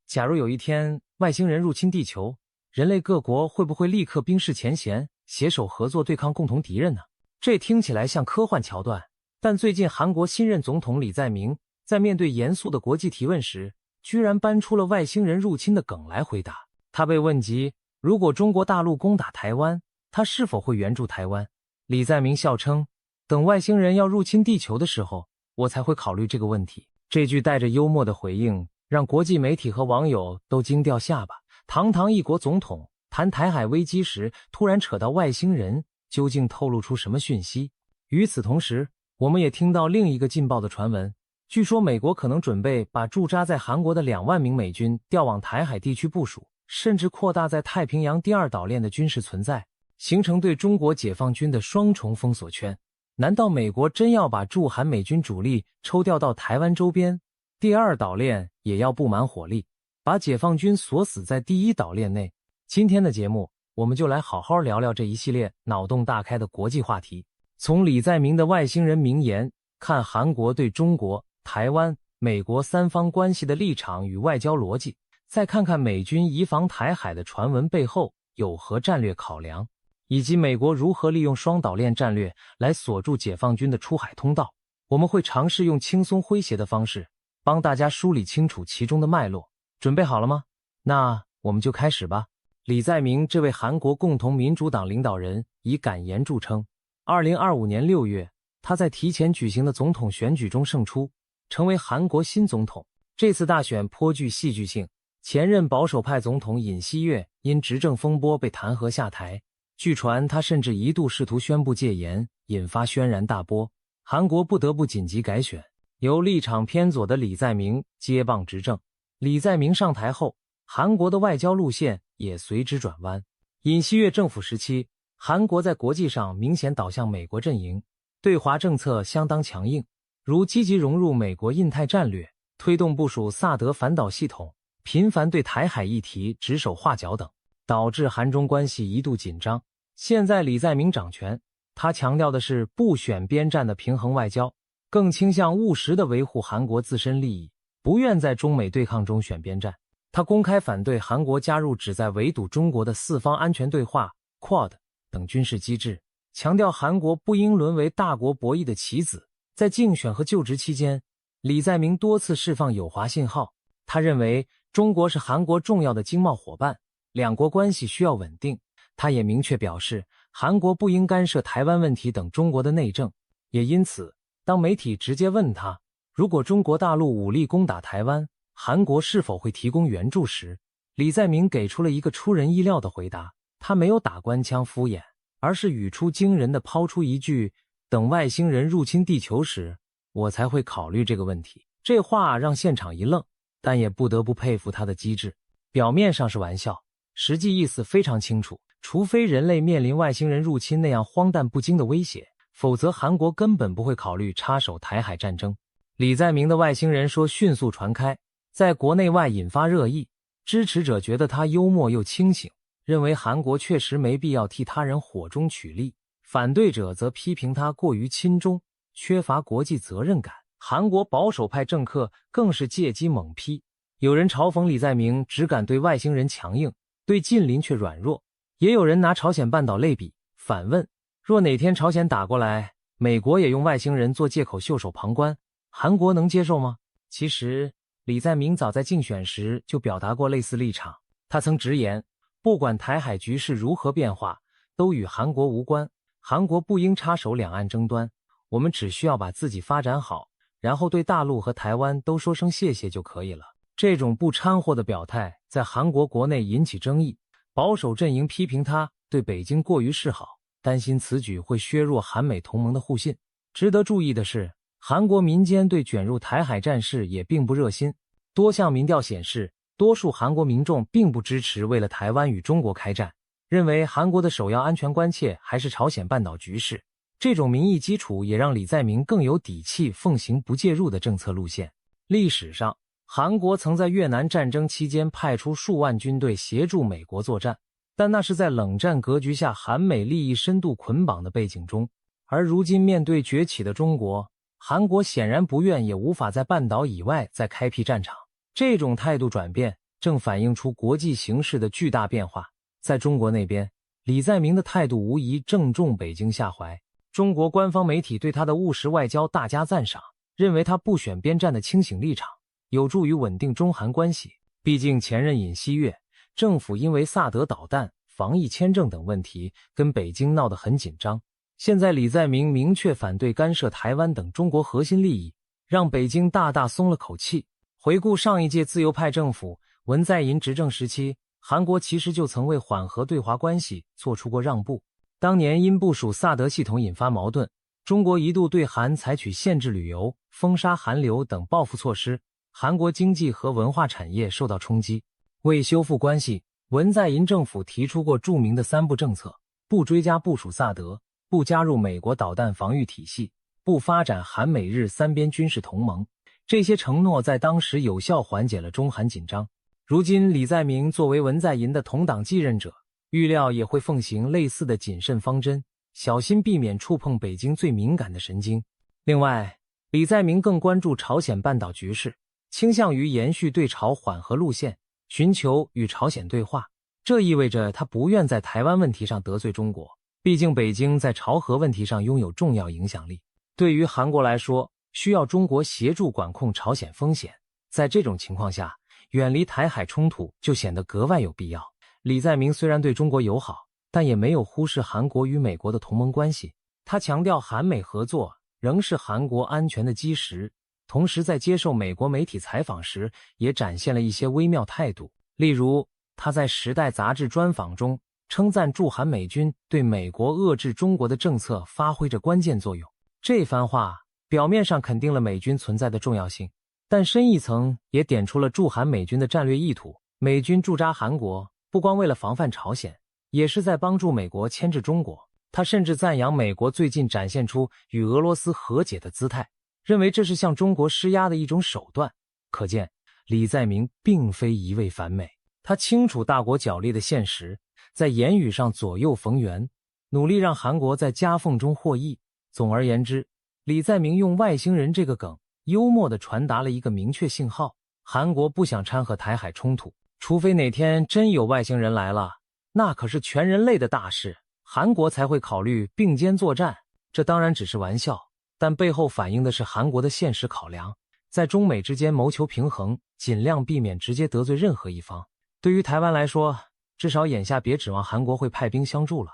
假如有一天外星人入侵地球，人类各国会不会立刻冰释前嫌，携手合作对抗共同敌人呢？这听起来像科幻桥段，但最近韩国新任总统李在明在面对严肃的国际提问时，居然搬出了外星人入侵的梗来回答。他被问及如果中国大陆攻打台湾，他是否会援助台湾？李在明笑称，等外星人要入侵地球的时候，我才会考虑这个问题。这句带着幽默的回应让国际媒体和网友都惊掉下巴。堂堂一国总统谈台海危机时突然扯到外星人，究竟透露出什么讯息？与此同时，我们也听到另一个劲爆的传闻，据说美国可能准备把驻扎在韩国的2万名美军调往台海地区部署，甚至扩大在太平洋第二岛链的军事存在，形成对中国解放军的双重封锁圈。难道美国真要把驻韩美军主力抽调到台湾周边，第二岛链也要布满火力，把解放军锁死在第一岛链内？今天的节目，我们就来好好聊聊这一系列脑洞大开的国际话题。从李在明的外星人名言，看韩国对中国、台湾、美国三方关系的立场与外交逻辑，再看看美军移防台海的传闻背后有何战略考量，以及美国如何利用双岛链战略来锁住解放军的出海通道。我们会尝试用轻松诙谐的方式帮大家梳理清楚其中的脉络。准备好了吗？那我们就开始吧。李在明这位韩国共同民主党领导人以敢言著称。2025年6月，他在提前举行的总统选举中胜出，成为韩国新总统。这次大选颇具戏剧性，前任保守派总统尹锡悦因执政风波被弹劾下台，据传他甚至一度试图宣布戒严，引发轩然大波。韩国不得不紧急改选，由立场偏左的李在明接棒执政。李在明上台后，韩国的外交路线也随之转弯。尹锡悦政府时期，韩国在国际上明显倒向美国阵营，对华政策相当强硬，如积极融入美国印太战略，推动部署萨德反导系统，频繁对台海议题指手画脚等，导致韩中关系一度紧张。现在李在明掌权，他强调的是不选边站的平衡外交，更倾向务实地维护韩国自身利益，不愿在中美对抗中选边站。他公开反对韩国加入旨在围堵中国的四方安全对话 Quad 等军事机制，强调韩国不应沦为大国博弈的棋子。在竞选和就职期间，李在明多次释放友华信号，他认为中国是韩国重要的经贸伙伴，两国关系需要稳定。他也明确表示，韩国不应干涉台湾问题等中国的内政。也因此，当媒体直接问他，如果中国大陆武力攻打台湾，韩国是否会提供援助时，李在明给出了一个出人意料的回答。他没有打官腔敷衍，而是语出惊人地抛出一句，等外星人入侵地球时，我才会考虑这个问题。这话让现场一愣，但也不得不佩服他的机智。表面上是玩笑，实际意思非常清楚，除非人类面临外星人入侵那样荒诞不经的威胁，否则韩国根本不会考虑插手台海战争。李在明的外星人说迅速传开，在国内外引发热议，支持者觉得他幽默又清醒，认为韩国确实没必要替他人火中取栗，反对者则批评他过于亲中，缺乏国际责任感。韩国保守派政客更是借机猛批，有人嘲讽李在明只敢对外星人强硬，对近邻却软弱，也有人拿朝鲜半岛类比，反问，若哪天朝鲜打过来，美国也用外星人做借口袖手旁观，韩国能接受吗？其实李在明早在竞选时就表达过类似立场，他曾直言，不管台海局势如何变化，都与韩国无关，韩国不应插手两岸争端，我们只需要把自己发展好，然后对大陆和台湾都说声谢谢就可以了。这种不掺和的表态在韩国国内引起争议，保守阵营批评他对北京过于示好，担心此举会削弱韩美同盟的互信。值得注意的是，韩国民间对卷入台海战事也并不热心，多项民调显示，多数韩国民众并不支持为了台湾与中国开战，认为韩国的首要安全关切还是朝鲜半岛局势。这种民意基础也让李在明更有底气奉行不介入的政策路线。历史上，韩国曾在越南战争期间派出数万军队协助美国作战，但那是在冷战格局下韩美利益深度捆绑的背景中。而如今面对崛起的中国，韩国显然不愿也无法在半岛以外再开辟战场。这种态度转变正反映出国际形势的巨大变化。在中国那边，李在明的态度无疑正中北京下怀。中国官方媒体对他的务实外交大加赞赏，认为他不选边站的清醒立场有助于稳定中韩关系。毕竟前任尹锡悦政府因为萨德导弹、防疫签证等问题跟北京闹得很紧张，现在李在明明确反对干涉台湾等中国核心利益，让北京大大松了口气。回顾上一届自由派政府文在寅执政时期，韩国其实就曾为缓和对华关系做出过让步。当年因部署萨德系统引发矛盾，中国一度对韩采取限制旅游、封杀韩流等报复措施，韩国经济和文化产业受到冲击。为修复关系，文在寅政府提出过著名的3不政策：不追加部署萨德，不加入美国导弹防御体系，不发展韩美日3边军事同盟。这些承诺在当时有效缓解了中韩紧张。如今李在明作为文在寅的同党继任者，预料也会奉行类似的谨慎方针，小心避免触碰北京最敏感的神经。另外，李在明更关注朝鲜半岛局势，倾向于延续对朝缓和路线，寻求与朝鲜对话。这意味着他不愿在台湾问题上得罪中国，毕竟北京在朝核问题上拥有重要影响力。对于韩国来说，需要中国协助管控朝鲜风险。在这种情况下，远离台海冲突就显得格外有必要。李在明虽然对中国友好，但也没有忽视韩国与美国的同盟关系。他强调韩美合作仍是韩国安全的基石，同时在接受美国媒体采访时也展现了一些微妙态度。例如，他在《时代》杂志专访中称赞驻韩美军对美国遏制中国的政策发挥着关键作用。这番话表面上肯定了美军存在的重要性，但深一层也点出了驻韩美军的战略意图。美军驻扎韩国不光为了防范朝鲜，也是在帮助美国牵制中国。他甚至赞扬美国最近展现出与俄罗斯和解的姿态，认为这是向中国施压的一种手段。可见，李在明并非一味反美，他清楚大国角力的现实，在言语上左右逢源，努力让韩国在夹缝中获益。总而言之，李在明用外星人这个梗，幽默地传达了一个明确信号：韩国不想掺和台海冲突，除非哪天真有外星人来了，那可是全人类的大事，韩国才会考虑并肩作战。这当然只是玩笑，但背后反映的是韩国的现实考量，在中美之间谋求平衡，尽量避免直接得罪任何一方。对于台湾来说，至少眼下别指望韩国会派兵相助了。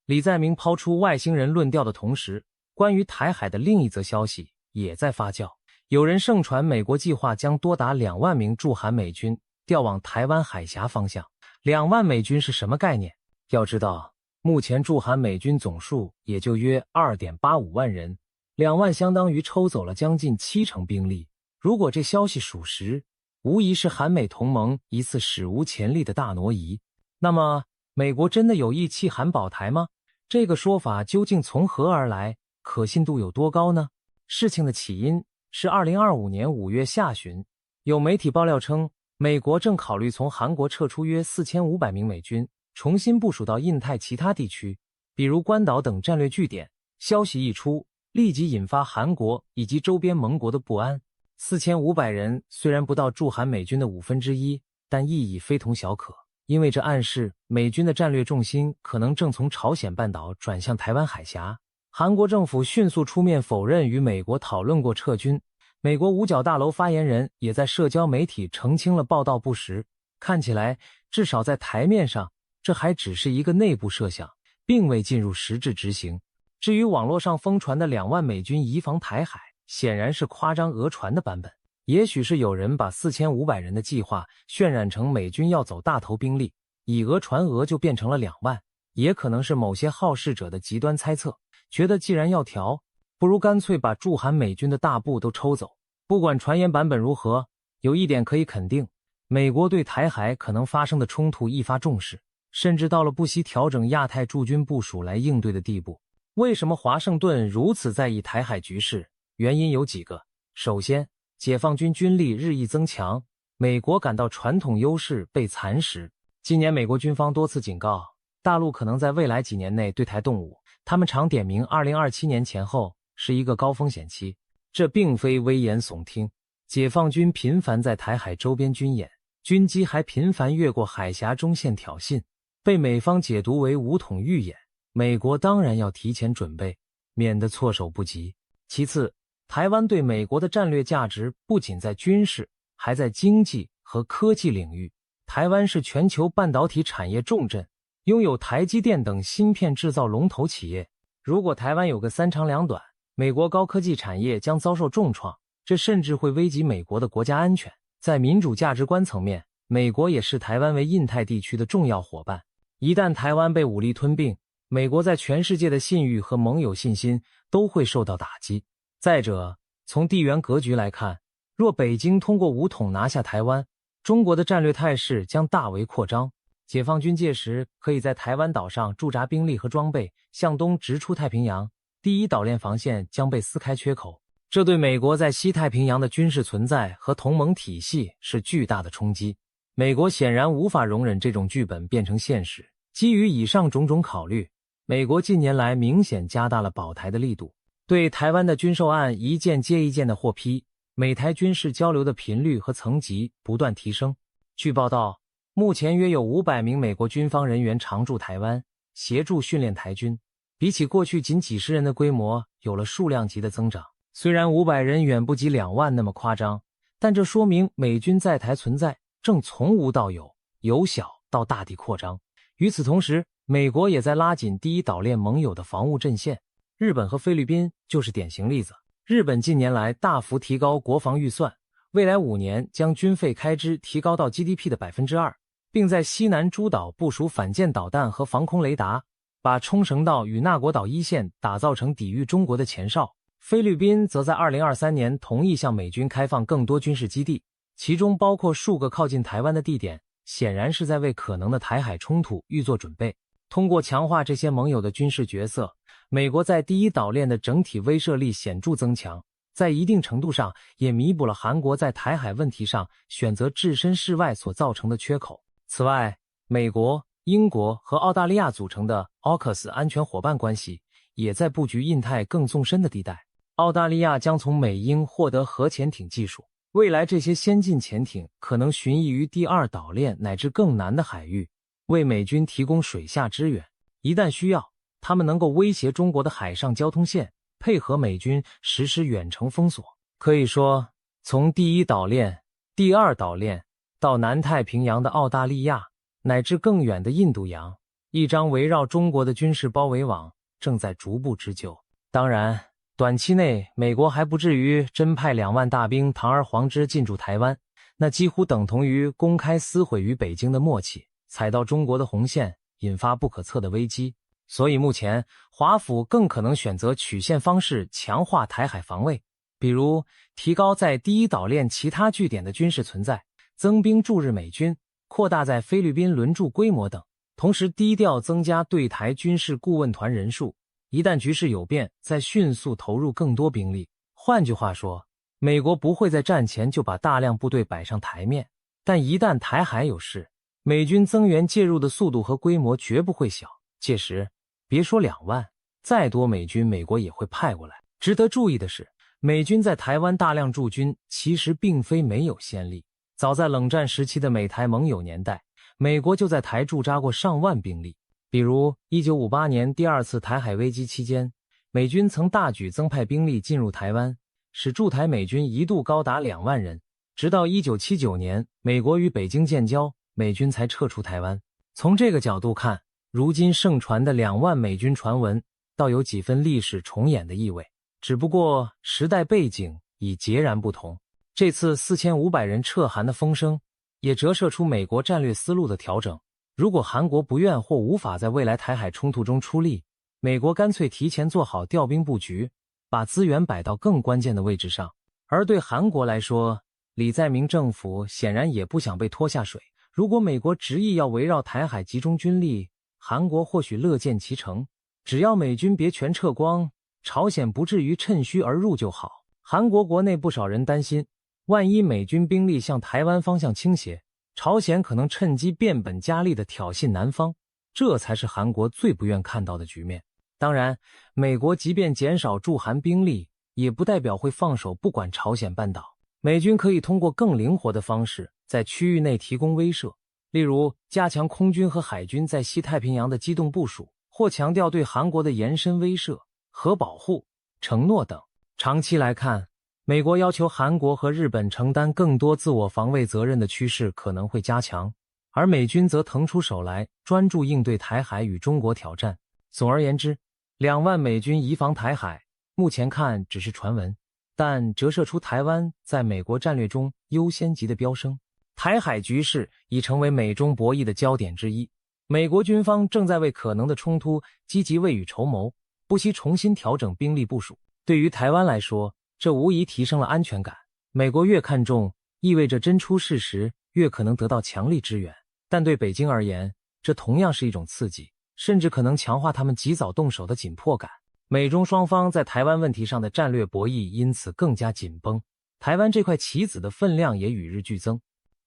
李在明抛出外星人论调的同时，关于台海的另一则消息也在发酵。有人盛传美国计划将多达2万名驻韩美军调往台湾海峡方向。2万美军是什么概念？要知道，目前驻韩美军总数也就约 2.85 万人，2万相当于抽走了将近70%兵力。如果这消息属实，无疑是韩美同盟一次史无前例的大挪移。那么，美国真的有意弃韩保台吗？这个说法究竟从何而来？可信度有多高呢？事情的起因是2025年5月下旬，有媒体爆料称，美国正考虑从韩国撤出约4500名美军，重新部署到印太其他地区，比如关岛等战略据点。消息一出，立即引发韩国以及周边盟国的不安。4500人虽然不到驻韩美军的1/5，但意义非同小可，因为这暗示美军的战略重心可能正从朝鲜半岛转向台湾海峡。韩国政府迅速出面否认与美国讨论过撤军，美国五角大楼发言人也在社交媒体澄清了报道不实。看起来，至少在台面上，这还只是一个内部设想，并未进入实质执行。至于网络上疯传的2万美军移防台海，显然是夸张讹传的版本。也许是有人把4500人的计划渲染成美军要走大头兵力，以讹传讹就变成了2万，也可能是某些好事者的极端猜测，觉得既然要调，不如干脆把驻韩美军的大部都抽走。不管传言版本如何，有一点可以肯定，美国对台海可能发生的冲突一发重视，甚至到了不惜调整亚太驻军部署来应对的地步。为什么华盛顿如此在意台海局势？原因有几个。首先，解放军军力日益增强，美国感到传统优势被蚕食。今年美国军方多次警告，大陆可能在未来几年内对台动武，他们常点名2027年前后是一个高风险期。这并非危言耸听，解放军频繁在台海周边军演，军机还频繁越过海峡中线挑衅，被美方解读为武统预演。美国当然要提前准备，免得措手不及。其次，台湾对美国的战略价值不仅在军事，还在经济和科技领域。台湾是全球半导体产业重镇，拥有台积电等芯片制造龙头企业。如果台湾有个三长两短，美国高科技产业将遭受重创，这甚至会危及美国的国家安全。在民主价值观层面，美国也视台湾为印太地区的重要伙伴。一旦台湾被武力吞并，美国在全世界的信誉和盟友信心都会受到打击。再者，从地缘格局来看，若北京通过武统拿下台湾，中国的战略态势将大为扩张。解放军届时可以在台湾岛上驻扎兵力和装备，向东直出太平洋，第一岛链防线将被撕开缺口。这对美国在西太平洋的军事存在和同盟体系是巨大的冲击。美国显然无法容忍这种剧本变成现实。基于以上种种考虑，美国近年来明显加大了保台的力度，对台湾的军售案一件接一件的获批，美台军事交流的频率和层级不断提升。据报道，目前约有500名美国军方人员常驻台湾，协助训练台军，比起过去仅几十人的规模，有了数量级的增长。虽然500人远不及2万那么夸张，但这说明美军在台存在正从无到有，由小到大地扩张。与此同时，美国也在拉紧第一岛链盟友的防务阵线，日本和菲律宾就是典型例子。日本近年来大幅提高国防预算，未来5年将军费开支提高到 GDP 的 2%， 并在西南诸岛部署反舰导弹和防空雷达，把冲绳岛与那国岛一线打造成抵御中国的前哨。菲律宾则在2023年同意向美军开放更多军事基地，其中包括数个靠近台湾的地点，显然是在为可能的台海冲突预做准备。通过强化这些盟友的军事角色，美国在第一岛链的整体威慑力显著增强，在一定程度上也弥补了韩国在台海问题上选择置身事外所造成的缺口。此外，美国、英国和澳大利亚组成的 AUKUS 安全伙伴关系也在布局印太更纵深的地带。澳大利亚将从美英获得核潜艇技术，未来这些先进潜艇可能巡弋于第二岛链乃至更南的海域，为美军提供水下支援。一旦需要，他们能够威胁中国的海上交通线，配合美军实施远程封锁。可以说，从第一岛链、第二岛链到南太平洋的澳大利亚，乃至更远的印度洋，一张围绕中国的军事包围网正在逐步织就。当然，短期内美国还不至于真派2万大兵堂而皇之进驻台湾，那几乎等同于公开撕毁与北京的默契，踩到中国的红线，引发不可测的危机。所以目前华府更可能选择曲线方式强化台海防卫，比如提高在第一岛链其他据点的军事存在，增兵驻日美军，扩大在菲律宾轮驻规模等，同时低调增加对台军事顾问团人数，一旦局势有变，再迅速投入更多兵力。换句话说，美国不会在战前就把大量部队摆上台面，但一旦台海有事，美军增援介入的速度和规模绝不会小。届时，别说2万，再多美军美国也会派过来。值得注意的是，美军在台湾大量驻军其实并非没有先例。早在冷战时期的美台盟友年代，美国就在台驻扎过上万兵力。比如1958年第2次台海危机期间，美军曾大举增派兵力进入台湾，使驻台美军一度高达2万人。直到1979年，美国与北京建交，美军才撤出台湾。从这个角度看，如今盛传的2万美军传闻，倒有几分历史重演的意味，只不过时代背景已截然不同。这次4500人撤韩的风声，也折射出美国战略思路的调整。如果韩国不愿或无法在未来台海冲突中出力，美国干脆提前做好调兵布局，把资源摆到更关键的位置上。而对韩国来说，李在明政府显然也不想被拖下水。如果美国执意要围绕台海集中军力，韩国或许乐见其成，只要美军别全撤光，朝鲜不至于趁虚而入就好。韩国国内不少人担心，万一美军兵力向台湾方向倾斜，朝鲜可能趁机变本加厉地挑衅南方，这才是韩国最不愿看到的局面。当然，美国即便减少驻韩兵力，也不代表会放手不管朝鲜半岛。美军可以通过更灵活的方式在区域内提供威慑，例如加强空军和海军在西太平洋的机动部署，或强调对韩国的延伸威慑、核保护承诺等。长期来看，美国要求韩国和日本承担更多自我防卫责任的趋势可能会加强，而美军则腾出手来专注应对台海与中国挑战。总而言之，2万美军移防台海，目前看只是传闻，但折射出台湾在美国战略中优先级的飙升。台海局势已成为美中博弈的焦点之一，美国军方正在为可能的冲突积极未雨绸缪，不惜重新调整兵力部署。对于台湾来说，这无疑提升了安全感。美国越看重，意味着真出事时越可能得到强力支援，但对北京而言，这同样是一种刺激，甚至可能强化他们及早动手的紧迫感。美中双方在台湾问题上的战略博弈因此更加紧绷，台湾这块棋子的分量也与日俱增。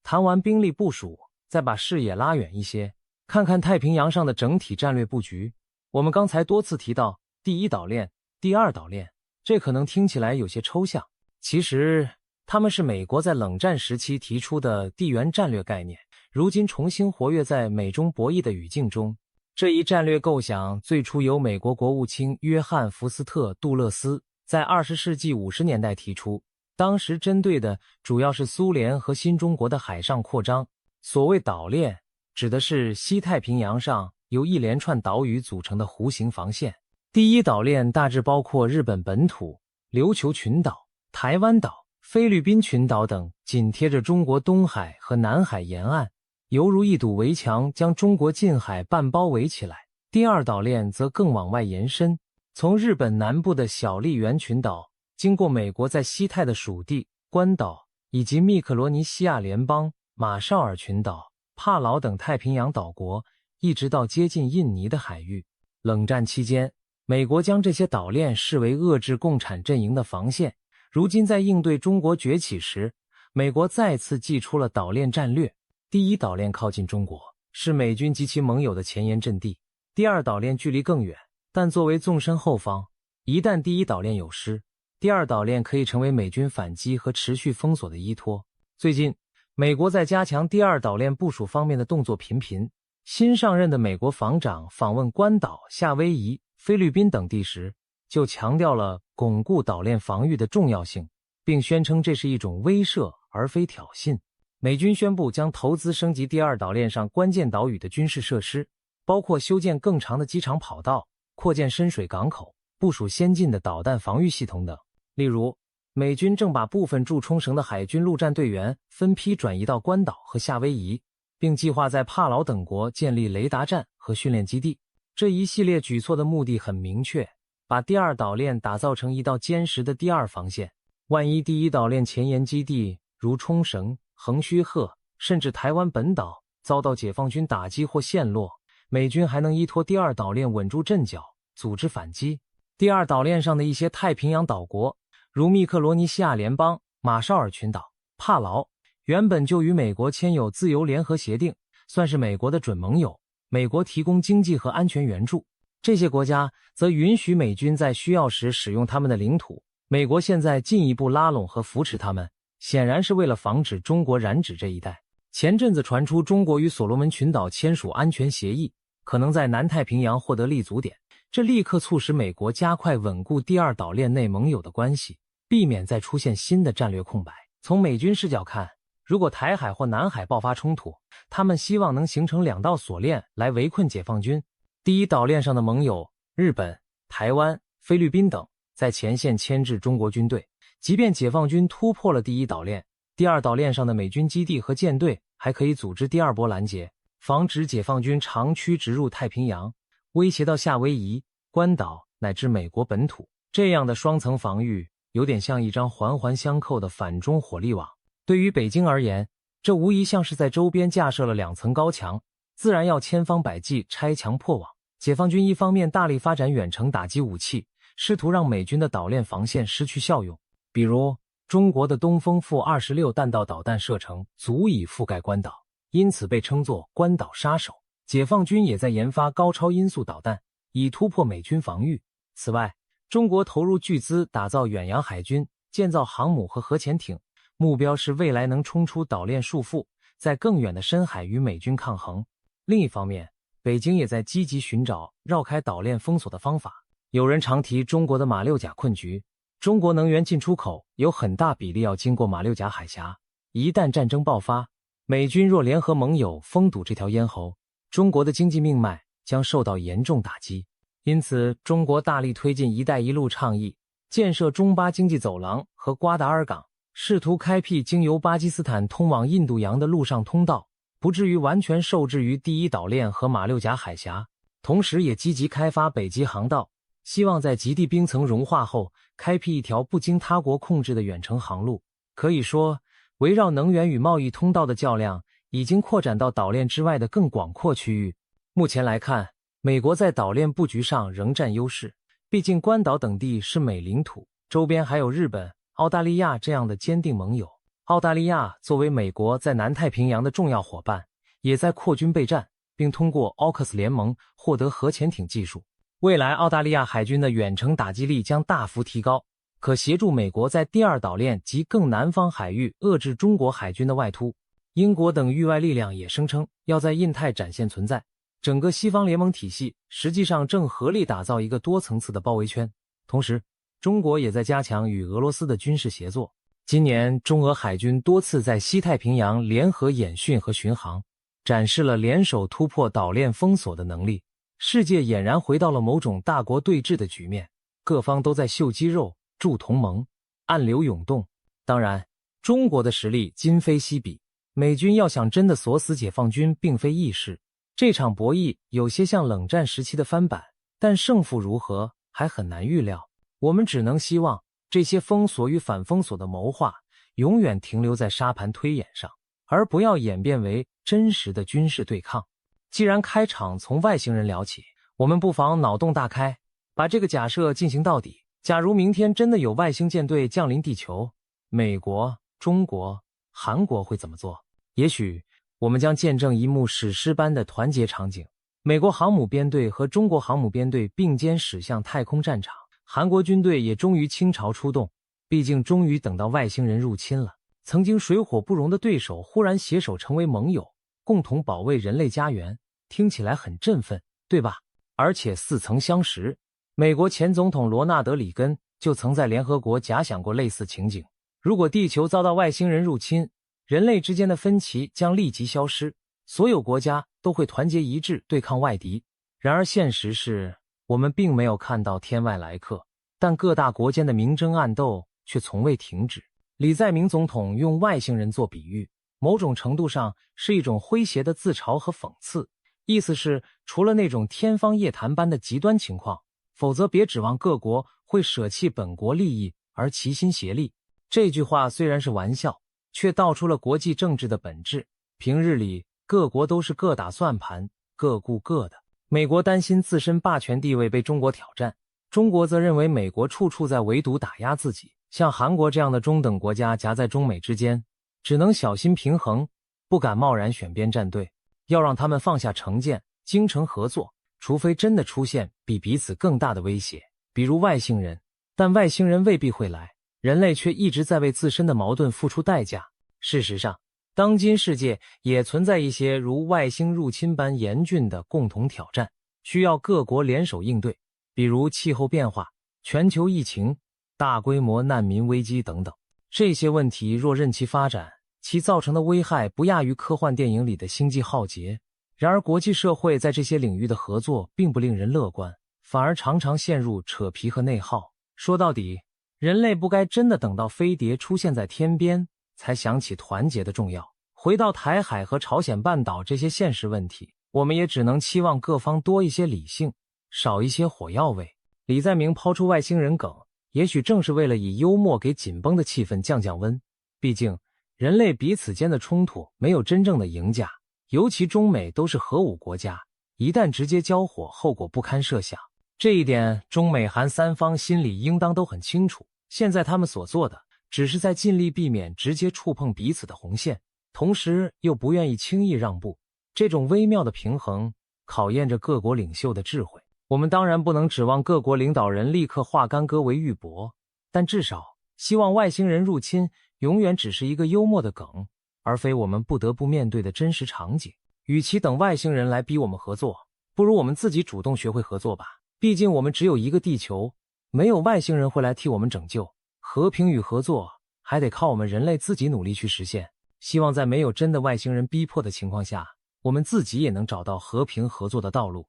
谈完兵力部署，再把视野拉远一些，看看太平洋上的整体战略布局。我们刚才多次提到第一岛链、第二岛链，这可能听起来有些抽象，其实它们是美国在冷战时期提出的地缘战略概念，如今重新活跃在美中博弈的语境中。这一战略构想最初由美国国务卿约翰·福斯特·杜勒斯在20世纪50年代提出，当时针对的主要是苏联和新中国的海上扩张。所谓岛链，指的是西太平洋上由一连串岛屿组成的弧形防线。第一岛链大致包括日本本土、琉球群岛、台湾岛、菲律宾群岛等紧贴着中国东海和南海沿岸，犹如一堵围墙将中国近海半包围起来。第二岛链则更往外延伸，从日本南部的小笠原群岛，经过美国在西太的属地关岛，以及密克罗尼西亚联邦、马绍尔群岛、帕劳等太平洋岛国，一直到接近印尼的海域。冷战期间，美国将这些岛链视为遏制共产阵营的防线，如今在应对中国崛起时，美国再次祭出了岛链战略。第一岛链靠近中国，是美军及其盟友的前沿阵地；第二岛链距离更远，但作为纵深后方，一旦第一岛链有失，第二岛链可以成为美军反击和持续封锁的依托。最近，美国在加强第二岛链部署方面的动作频频。新上任的美国防长访问关岛、夏威夷、菲律宾等地时，就强调了巩固岛链防御的重要性，并宣称这是一种威慑而非挑衅。美军宣布将投资升级第二岛链上关键岛屿的军事设施，包括修建更长的机场跑道、扩建深水港口、部署先进的导弹防御系统等。例如，美军正把部分驻冲绳的海军陆战队员分批转移到关岛和夏威夷，并计划在帕劳等国建立雷达站和训练基地。这一系列举措的目的很明确，把第二岛链打造成一道坚实的第二防线。万一第一岛链前沿基地如冲绳、横须贺，甚至台湾本岛遭到解放军打击或陷落，美军还能依托第二岛链稳住阵脚，组织反击。第二岛链上的一些太平洋岛国，如密克罗尼西亚联邦、马绍尔群岛、帕劳，原本就与美国签有自由联合协定，算是美国的准盟友，美国提供经济和安全援助。这些国家则允许美军在需要时使用他们的领土。美国现在进一步拉拢和扶持他们，显然是为了防止中国染指这一带。前阵子传出中国与所罗门群岛签署安全协议，可能在南太平洋获得立足点，这立刻促使美国加快稳固第二岛链内盟友的关系，避免再出现新的战略空白。从美军视角看，如果台海或南海爆发冲突，他们希望能形成两道锁链来围困解放军。第一岛链上的盟友日本、台湾、菲律宾等在前线牵制中国军队，即便解放军突破了第一岛链，第二岛链上的美军基地和舰队还可以组织第二波拦截，防止解放军长驱直入太平洋，威胁到夏威夷、关岛乃至美国本土。这样的双层防御有点像一张环环相扣的反中火力网。对于北京而言，这无疑像是在周边架设了2层高墙，自然要千方百计拆墙破网。解放军一方面大力发展远程打击武器，试图让美军的岛链防线失去效用，比如中国的东风负26弹道导弹射程足以覆盖关岛，因此被称作关岛杀手。解放军也在研发高超音速导弹，以突破美军防御。此外，中国投入巨资打造远洋海军，建造航母和核潜艇，目标是未来能冲出岛链束缚，在更远的深海与美军抗衡。另一方面，北京也在积极寻找绕开岛链封锁的方法。有人常提中国的马六甲困局，中国能源进出口有很大比例要经过马六甲海峡，一旦战争爆发，美军若联合盟友封堵这条咽喉，中国的经济命脉将受到严重打击。因此，中国大力推进“一带一路”倡议，建设中巴经济走廊和瓜达尔港，试图开辟经由巴基斯坦通往印度洋的陆上通道，不至于完全受制于第一岛链和马六甲海峡。同时也积极开发北极航道，希望在极地冰层融化后，开辟一条不经他国控制的远程航路。可以说，围绕能源与贸易通道的较量已经扩展到岛链之外的更广阔区域。目前来看，美国在岛链布局上仍占优势，毕竟关岛等地是美领土，周边还有日本、澳大利亚这样的坚定盟友。澳大利亚作为美国在南太平洋的重要伙伴，也在扩军备战，并通过 AUKUS 联盟获得核潜艇技术。未来澳大利亚海军的远程打击力将大幅提高，可协助美国在第二岛链及更南方海域遏制中国海军的外突。英国等域外力量也声称要在印太展现存在。整个西方联盟体系实际上正合力打造一个多层次的包围圈。同时，中国也在加强与俄罗斯的军事协作。今年，中俄海军多次在西太平洋联合演训和巡航，展示了联手突破岛链封锁的能力。世界俨然回到了某种大国对峙的局面，各方都在秀肌肉、筑同盟、暗流涌动。当然，中国的实力今非昔比，美军要想真的锁死解放军并非易事。这场博弈有些像冷战时期的翻版，但胜负如何还很难预料。我们只能希望这些封锁与反封锁的谋划永远停留在沙盘推演上，而不要演变为真实的军事对抗。既然开场从外星人聊起，我们不妨脑洞大开，把这个假设进行到底。假如明天真的有外星舰队降临地球，美国、中国、韩国会怎么做？也许我们将见证一幕史诗般的团结场景，美国航母编队和中国航母编队并肩驶向太空战场，韩国军队也终于倾巢出动，毕竟终于等到外星人入侵了。曾经水火不容的对手忽然携手成为盟友，共同保卫人类家园，听起来很振奋，对吧？而且似曾相识，美国前总统罗纳德·里根就曾在联合国假想过类似情景。如果地球遭到外星人入侵，人类之间的分歧将立即消失，所有国家都会团结一致对抗外敌。然而现实是，我们并没有看到天外来客，但各大国间的明争暗斗却从未停止。李在明总统用外星人做比喻，某种程度上是一种诙谐的自嘲和讽刺，意思是除了那种天方夜谭般的极端情况，否则别指望各国会舍弃本国利益而齐心协力。这句话虽然是玩笑，却道出了国际政治的本质。平日里，各国都是各打算盘，各顾各的。美国担心自身霸权地位被中国挑战，中国则认为美国处处在围堵打压自己。像韩国这样的中等国家夹在中美之间，只能小心平衡，不敢贸然选边站队，要让他们放下成见，精诚合作，除非真的出现比彼此更大的威胁，比如外星人。但外星人未必会来，人类却一直在为自身的矛盾付出代价。事实上，当今世界也存在一些如外星入侵般严峻的共同挑战，需要各国联手应对，比如气候变化、全球疫情、大规模难民危机等等。这些问题若任其发展，其造成的危害不亚于科幻电影里的星际浩劫。然而国际社会在这些领域的合作并不令人乐观，反而常常陷入扯皮和内耗。说到底，人类不该真的等到飞碟出现在天边才想起团结的重要。回到台海和朝鲜半岛这些现实问题，我们也只能期望各方多一些理性，少一些火药味。李在明抛出外星人梗，也许正是为了以幽默给紧绷的气氛降降温。毕竟人类彼此间的冲突没有真正的赢家，尤其中美都是核武国家，一旦直接交火，后果不堪设想。这一点中美韩三方心里应当都很清楚。现在他们所做的只是在尽力避免直接触碰彼此的红线，同时又不愿意轻易让步。这种微妙的平衡考验着各国领袖的智慧。我们当然不能指望各国领导人立刻化干戈为玉帛，但至少希望外星人入侵永远只是一个幽默的梗，而非我们不得不面对的真实场景。与其等外星人来逼我们合作，不如我们自己主动学会合作吧。毕竟我们只有一个地球，没有外星人会来替我们拯救。和平与合作还得靠我们人类自己努力去实现。希望在没有真的外星人逼迫的情况下，我们自己也能找到和平合作的道路。